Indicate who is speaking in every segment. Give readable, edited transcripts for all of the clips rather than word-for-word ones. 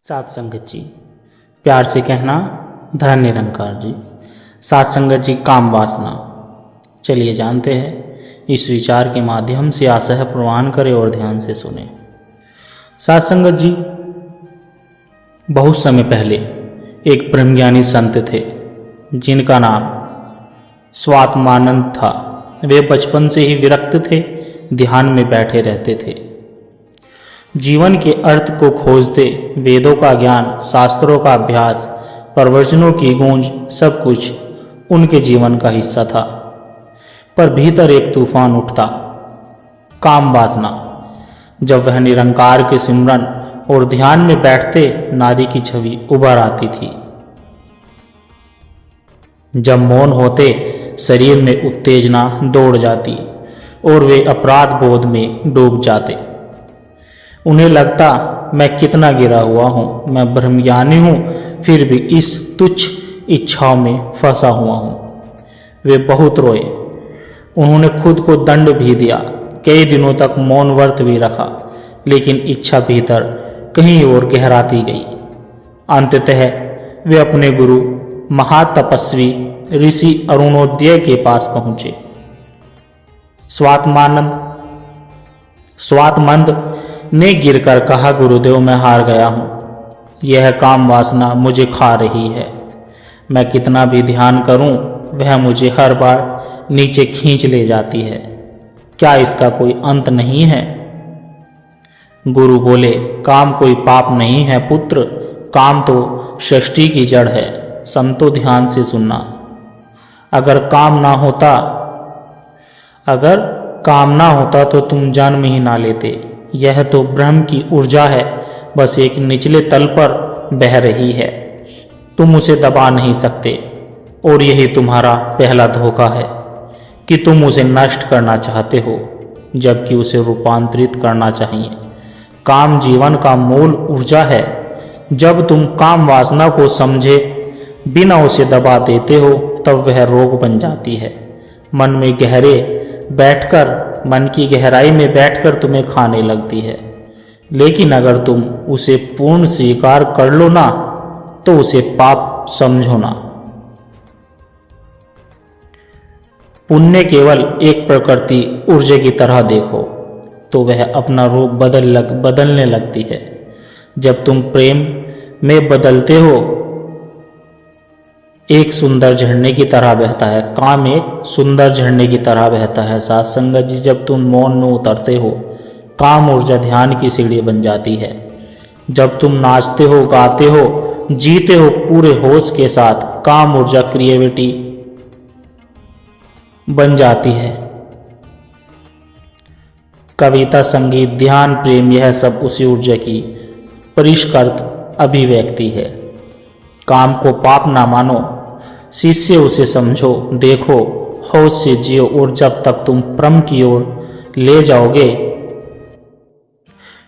Speaker 1: सात संगत जी, प्यार से कहना धन निरंकार जी। सात संगत जी, काम वासना। चलिए जानते हैं, इस विचार के माध्यम से आशय प्रवान करें और ध्यान से सुने। सात संगत जी, बहुत समय पहले एक ब्रह्मज्ञानी संत थे जिनका नाम स्वात्मानंद था। वे बचपन से ही विरक्त थे, ध्यान में बैठे रहते थे। जीवन के अर्थ को खोजते, वेदों का ज्ञान, शास्त्रों का अभ्यास, प्रवचनों की गूंज, सब कुछ उनके जीवन का हिस्सा था। पर भीतर एक तूफान उठता, काम वासना। जब वह निरंकार के सिमरन और ध्यान में बैठते, नारी की छवि उभर आती थी। जब मौन होते, शरीर में उत्तेजना दौड़ जाती और वे अपराध बोध में डूब जाते। उन्हें लगता, मैं कितना गिरा हुआ हूँ, मैं ब्रह्मज्ञानी हूँ, फिर भी इस तुच्छ इच्छाओं में फंसा हुआ हूँ। वे बहुत रोए, उन्होंने खुद को दंड भी दिया, कई दिनों तक मौन व्रत भी रखा, लेकिन इच्छा भीतर कहीं और गहराती गई। अंततः वे अपने गुरु महातपस्वी ऋषि अरुणोदय के पास पहुंचे। स्वात्मंद ने गिरकर कहा, गुरुदेव, मैं हार गया हूँ। यह काम वासना मुझे खा रही है। मैं कितना भी ध्यान करूं, वह मुझे हर बार नीचे खींच ले जाती है। क्या इसका कोई अंत नहीं है? गुरु बोले, काम कोई पाप नहीं है पुत्र, काम तो सृष्टि की जड़ है। संतो, ध्यान से सुनना। अगर काम ना होता तो तुम जन्म ही ना लेते। यह तो ब्रह्म की ऊर्जा है, बस एक निचले तल पर बह रही है। तुम उसे दबा नहीं सकते, और यही तुम्हारा पहला धोखा है कि तुम उसे नष्ट करना चाहते हो, जबकि उसे रूपांतरित करना चाहिए। काम जीवन का मूल ऊर्जा है। जब तुम काम वासना को समझे बिना उसे दबा देते हो, तब वह रोग बन जाती है। मन की गहराई में बैठकर तुम्हें खाने लगती है। लेकिन अगर तुम उसे पूर्ण स्वीकार कर लो ना, तो उसे पाप समझो ना। पुण्य केवल एक प्रकृति ऊर्जा की तरह देखो, तो वह अपना रूप बदलने लगती है। जब तुम प्रेम में बदलते हो, एक सुंदर झरने की तरह बहता है। काम एक सुंदर झरने की तरह बहता है। साथ संगत जी, जब तुम मौन में उतरते हो, काम ऊर्जा ध्यान की सीढ़ी बन जाती है। जब तुम नाचते हो, गाते हो, जीते हो पूरे होश के साथ, काम ऊर्जा क्रिएटिविटी बन जाती है। कविता, संगीत, ध्यान, प्रेम, यह सब उसी ऊर्जा की परिष्कृत अभिव्यक्ति है। काम को पाप ना मानो, शिष्य उसे समझो, देखो, होश से जियो, और जब तक तुम परम की ओर ले जाओगे।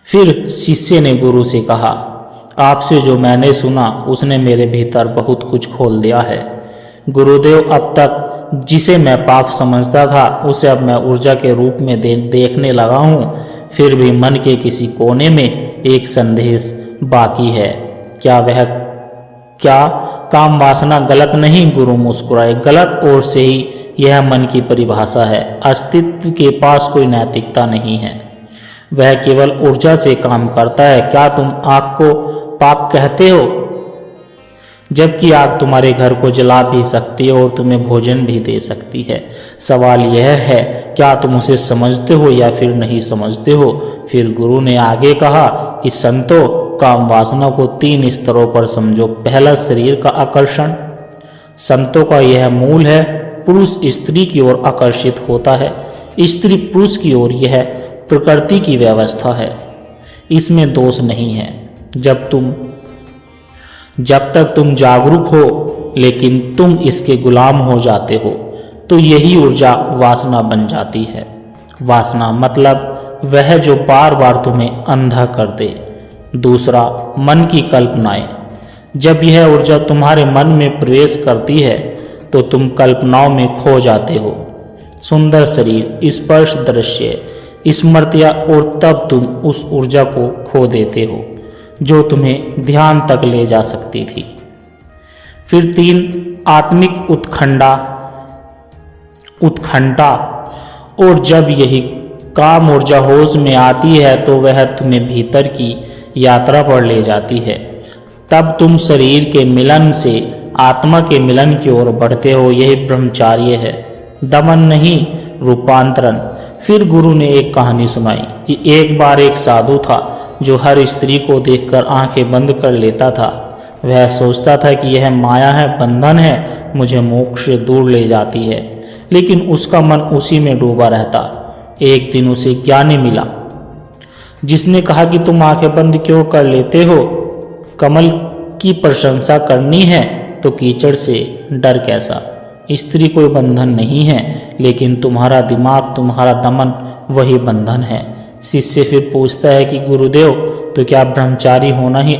Speaker 1: फिर शिष्य ने गुरु से कहा, आपसे जो मैंने सुना, उसने मेरे भीतर बहुत कुछ खोल दिया है। गुरुदेव, अब तक जिसे मैं पाप समझता था, उसे अब मैं ऊर्जा के रूप में देखने लगा हूँ। फिर भी मन के किसी कोने में एक संदेश बाकी है। क्या काम वासना गलत नहीं? गुरु मुस्कुराए, गलत ओर से ही यह मन की परिभाषा है। अस्तित्व के पास कोई नैतिकता नहीं है, वह केवल ऊर्जा से काम करता है। क्या तुम आग को पाप कहते हो, जबकि आग तुम्हारे घर को जला भी सकती है और तुम्हें भोजन भी दे सकती है? सवाल यह है, क्या तुम उसे समझते हो या फिर नहीं समझते हो? फिर गुरु ने आगे कहा कि संतो, काम वासना को 3 स्तरों पर समझो। पहला, शरीर का आकर्षण। संतों का यह मूल है। पुरुष स्त्री की ओर आकर्षित होता है, स्त्री पुरुष की ओर। यह प्रकृति की व्यवस्था है, इसमें दोष नहीं है। जब तक तुम जागरूक हो, लेकिन तुम इसके गुलाम हो जाते हो, तो यही ऊर्जा वासना बन जाती है। वासना मतलब वह जो बार बार तुम्हें अंधा कर दे। दूसरा, मन की कल्पनाएं। जब यह ऊर्जा तुम्हारे मन में प्रवेश करती है, तो तुम कल्पनाओं में खो जाते हो। सुंदर शरीर, स्पर्श, दृश्य, स्मृतियां, और तब तुम उस ऊर्जा को खो देते हो। जो तुम्हें ध्यान तक ले जा सकती थी। फिर 3 आत्मिक उत्कंठा, और जब यही काम ऊर्जा होश में आती है तो वह तुम्हें भीतर की यात्रा पर ले जाती है। तब तुम शरीर के मिलन से आत्मा के मिलन की ओर बढ़ते हो। यही ब्रह्मचार्य है, दमन नहीं, रूपांतरण। फिर गुरु ने एक कहानी सुनाई कि एक बार एक साधु था जो हर स्त्री को देखकर आंखें बंद कर लेता था। वह सोचता था कि यह माया है, बंधन है, मुझे मोक्ष से दूर ले जाती है, लेकिन उसका मन उसी में डूबा रहता। एक दिन उसे ज्ञानी मिला जिसने कहा कि तुम आंखें बंद क्यों कर लेते हो? कमल की प्रशंसा करनी है तो कीचड़ से डर कैसा? स्त्री कोई बंधन नहीं है, लेकिन तुम्हारा दिमाग, तुम्हारा दमन वही बंधन है। शिष्य फिर पूछता है कि गुरुदेव, तो क्या ब्रह्मचारी होना ही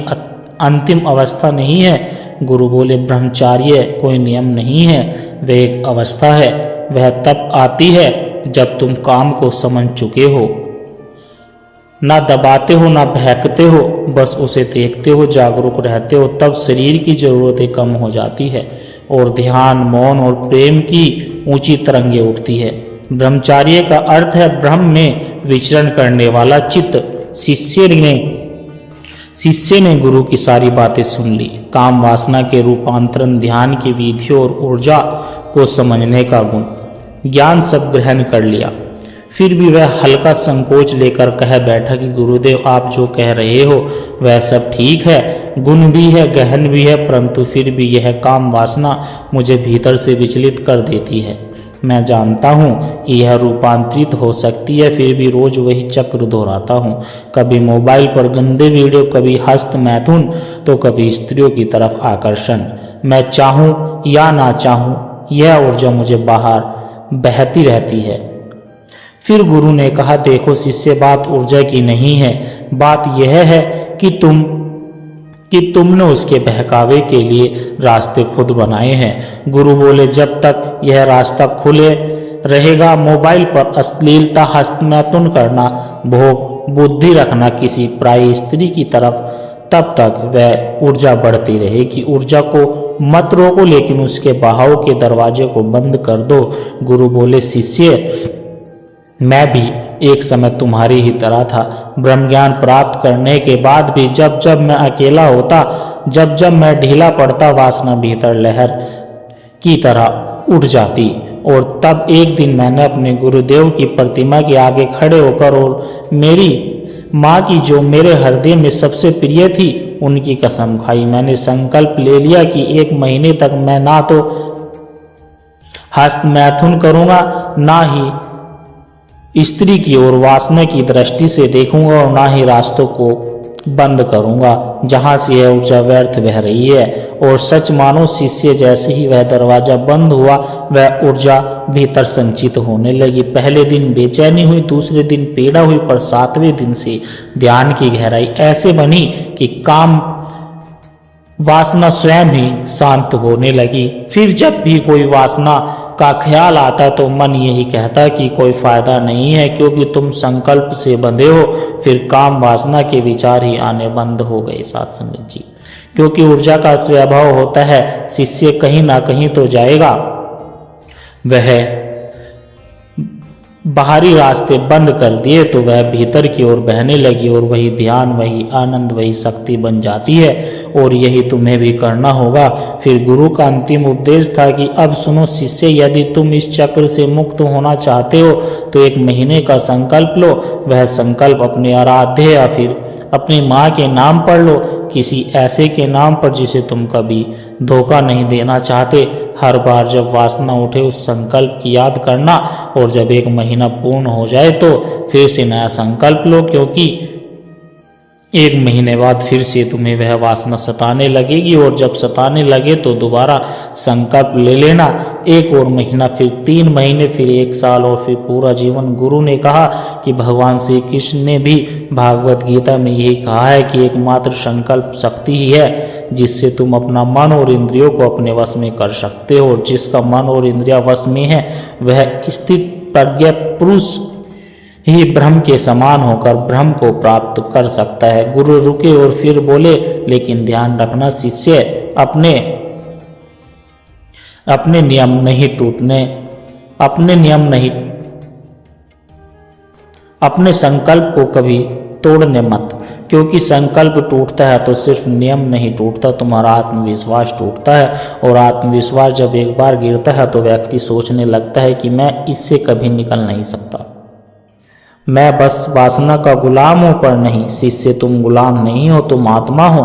Speaker 1: अंतिम अवस्था नहीं है? गुरु बोले, ब्रह्मचार्य कोई नियम नहीं है, वह एक अवस्था है। वह तब आती है जब तुम काम को समझ चुके हो, ना दबाते हो ना बहकते हो, बस उसे देखते हो, जागरूक रहते हो। तब शरीर की जरूरतें कम हो जाती है और ध्यान, मौन और प्रेम की ऊंची तरंगें उठती है। ब्रह्मचार्य का अर्थ है ब्रह्म में विचरण करने वाला चित्त। शिष्य ने गुरु की सारी बातें सुन ली। काम वासना के रूपांतरण, ध्यान की विधियों और ऊर्जा को समझने का गुण, ज्ञान सब ग्रहण कर लिया। फिर भी वह हल्का संकोच लेकर कह बैठा कि गुरुदेव, आप जो कह रहे हो वह सब ठीक है, गुण भी है, गहन भी है, परंतु फिर भी यह काम वासना मुझे भीतर से विचलित कर देती है। मैं जानता हूँ कि यह रूपांतरित हो सकती है, फिर भी रोज वही चक्र दोहराता हूँ। कभी मोबाइल पर गंदे वीडियो, कभी हस्त मैथुन, तो कभी स्त्रियों की तरफ आकर्षण। मैं चाहूँ या ना चाहूँ, यह ऊर्जा मुझे बाहर बहती रहती है। फिर गुरु ने कहा, देखो शिष्य, बात ऊर्जा की नहीं है, बात यह है कि तुमने उसके बहकावे के लिए रास्ते खुद बनाए हैं। गुरु बोले, जब तक यह रास्ता खुले रहेगा, मोबाइल पर अश्लीलता, हस्तमैथुन करना, भोग, बुद्धि रखना किसी पराई स्त्री की तरफ, तब तक वह ऊर्जा बढ़ती रहेगी। ऊर्जा को मत रोको, लेकिन उसके बहाव के दरवाजे को बंद कर दो। गुरु बोले, शिष्य, मैं भी एक समय तुम्हारी ही तरह था। ब्रह्म ज्ञान प्राप्त करने के बाद भी जब जब मैं अकेला होता, जब जब मैं ढीला पड़ता, वासना भीतर लहर की तरह उठ जाती। और तब एक दिन मैंने अपने गुरुदेव की प्रतिमा के आगे खड़े होकर और मेरी माँ की, जो मेरे हृदय में सबसे प्रिय थी, उनकी कसम खाई। मैंने संकल्प ले लिया कि 1 महीने तक मैं ना तो हस्त मैथुन करूँगा, ना ही स्त्री की ओर वासना की दृष्टि से देखूंगा, और ना ही रास्तों को बंद करूंगा जहां से यह ऊर्जा व्यर्थ बह रही है। और सच मानो शिष्य, जैसे ही वह दरवाजा बंद हुआ, वह ऊर्जा भीतर संचित होने लगी। पहले दिन बेचैनी हुई, दूसरे दिन पीड़ा हुई, पर 7वें दिन से ध्यान की गहराई ऐसे बनी कि काम वासना स्वयं ही शांत होने लगी। फिर जब भी कोई वासना का ख्याल आता तो मन यही कहता कि कोई फायदा नहीं है, क्योंकि तुम संकल्प से बंधे हो। फिर काम वासना के विचार ही आने बंद हो गए। साथ संगत जी, क्योंकि ऊर्जा का स्वभाव होता है, शिष्य कहीं ना कहीं तो जाएगा। वह बाहरी रास्ते बंद कर दिए तो वह भीतर की ओर बहने लगी, और वही ध्यान, वही आनंद, वही शक्ति बन जाती है। और यही तुम्हें भी करना होगा। फिर गुरु का अंतिम उपदेश था कि अब सुनो शिष्य, यदि तुम इस चक्र से मुक्त होना चाहते हो तो 1 महीने का संकल्प लो। वह संकल्प अपने आराध्य या फिर अपनी माँ के नाम पर लो, किसी ऐसे के नाम पर जिसे तुम कभी धोखा नहीं देना चाहते। हर बार जब वासना उठे उस संकल्प की याद करना, और जब 1 महीना पूर्ण हो जाए तो फिर से नया संकल्प लो, क्योंकि 1 महीने बाद फिर से तुम्हें वह वासना सताने लगेगी। और जब सताने लगे तो दोबारा संकल्प ले लेना। 1 और महीना, फिर 3 महीने, फिर 1 साल, और फिर पूरा जीवन। गुरु ने कहा कि भगवान श्री कृष्ण ने भी भागवत गीता में यही कहा है कि एकमात्र संकल्प शक्ति ही है जिससे तुम अपना मन और इंद्रियों को अपने वश में कर सकते हो। जिसका मन और इंद्रिया वश में है वह स्थित प्रज्ञ पुरुष ही ब्रह्म के समान होकर ब्रह्म को प्राप्त कर सकता है। गुरु रुके और फिर बोले, लेकिन ध्यान रखना शिष्य, अपने नियम नहीं, अपने संकल्प को कभी तोड़ने मत, क्योंकि संकल्प टूटता है तो सिर्फ नियम नहीं टूटता, तुम्हारा आत्मविश्वास टूटता है। और आत्मविश्वास जब एक बार गिरता है तो व्यक्ति सोचने लगता है कि मैं इससे कभी निकल नहीं सकता, मैं बस वासना का गुलाम हूं। पर नहीं शिष्य, तुम गुलाम नहीं हो, तुम आत्मा हो।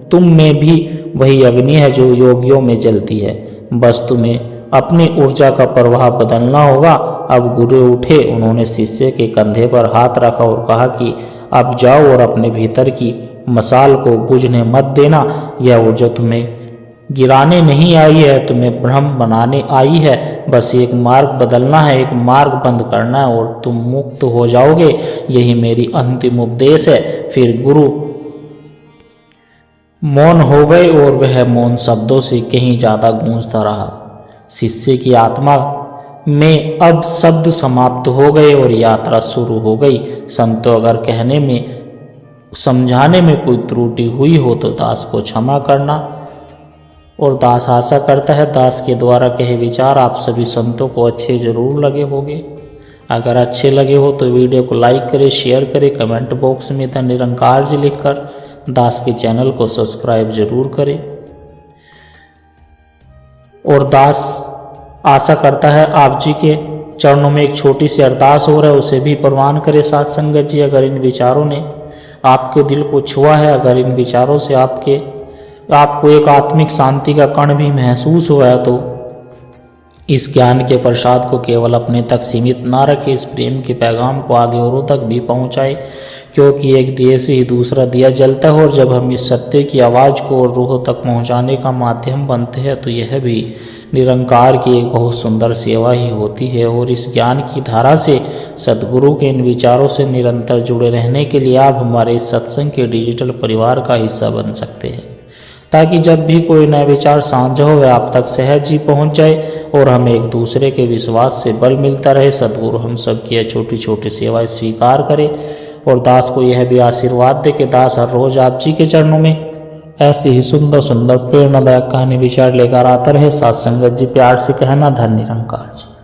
Speaker 1: तुम में भी वही अग्नि है जो योगियों में जलती है, बस तुम्हें अपनी ऊर्जा का प्रवाह बदलना होगा। अब गुरु उठे, उन्होंने शिष्य के कंधे पर हाथ रखा और कहा कि अब जाओ और अपने भीतर की मशाल को बुझने मत देना। यह ऊर्जा तुम्हें गिराने नहीं आई है, तुम्हें ब्रह्म बनाने आई है। बस एक मार्ग बदलना है, एक मार्ग बंद करना है और तुम मुक्त हो जाओगे। यही मेरी अंतिम उपदेश है। फिर गुरु मौन हो गए और वह मौन शब्दों से कहीं ज्यादा गूंजता रहा। शिष्य की आत्मा में अब शब्द समाप्त हो गए और यात्रा शुरू हो गई। संतों, अगर कहने में समझाने में कोई त्रुटि हुई हो तो दास को क्षमा करना। और दास आशा करता है दास के द्वारा कहे विचार आप सभी संतों को अच्छे जरूर लगे होंगे। अगर अच्छे लगे हो तो वीडियो को लाइक करें, शेयर करें, कमेंट बॉक्स में द निरंकार जी लिखकर दास के चैनल को सब्सक्राइब जरूर करें। और दास आशा करता है आप जी के चरणों में एक छोटी सी अरदास हो रहा है, उसे भी प्रवान करें साथ संगत जी। अगर इन विचारों ने आपके दिल को छुआ है, अगर इन विचारों से आपको एक आत्मिक शांति का कण भी महसूस हुआ है, तो इस ज्ञान के प्रसाद को केवल अपने तक सीमित ना रखें, इस प्रेम के पैगाम को आगे औरों तक भी पहुंचाए, क्योंकि एक दिए से ही दूसरा दिया जलता है। और जब हम इस सत्य की आवाज़ को और रूहों तक पहुंचाने का माध्यम बनते हैं तो यह भी निरंकार की एक बहुत सुंदर सेवा ही होती है। और इस ज्ञान की धारा से सद्गुरु के इन विचारों से निरंतर जुड़े रहने के लिए आप हमारे इस सत्संग के डिजिटल परिवार का हिस्सा बन सकते हैं, ताकि जब भी कोई नया विचार साझा हो वह आप तक सहज ही पहुंच जाए और हमें एक दूसरे के विश्वास से बल मिलता रहे। सद्गुरु हम सब की यह छोटी छोटी सेवाएं स्वीकार करे और दास को यह भी आशीर्वाद दे कि दास हर रोज आप जी के चरणों में ऐसे ही सुंदर सुंदर प्रेरणादायक कहानी विचार लेकर आता रहे। साथ संगत जी, प्यार से कहना धन निरंकार जी।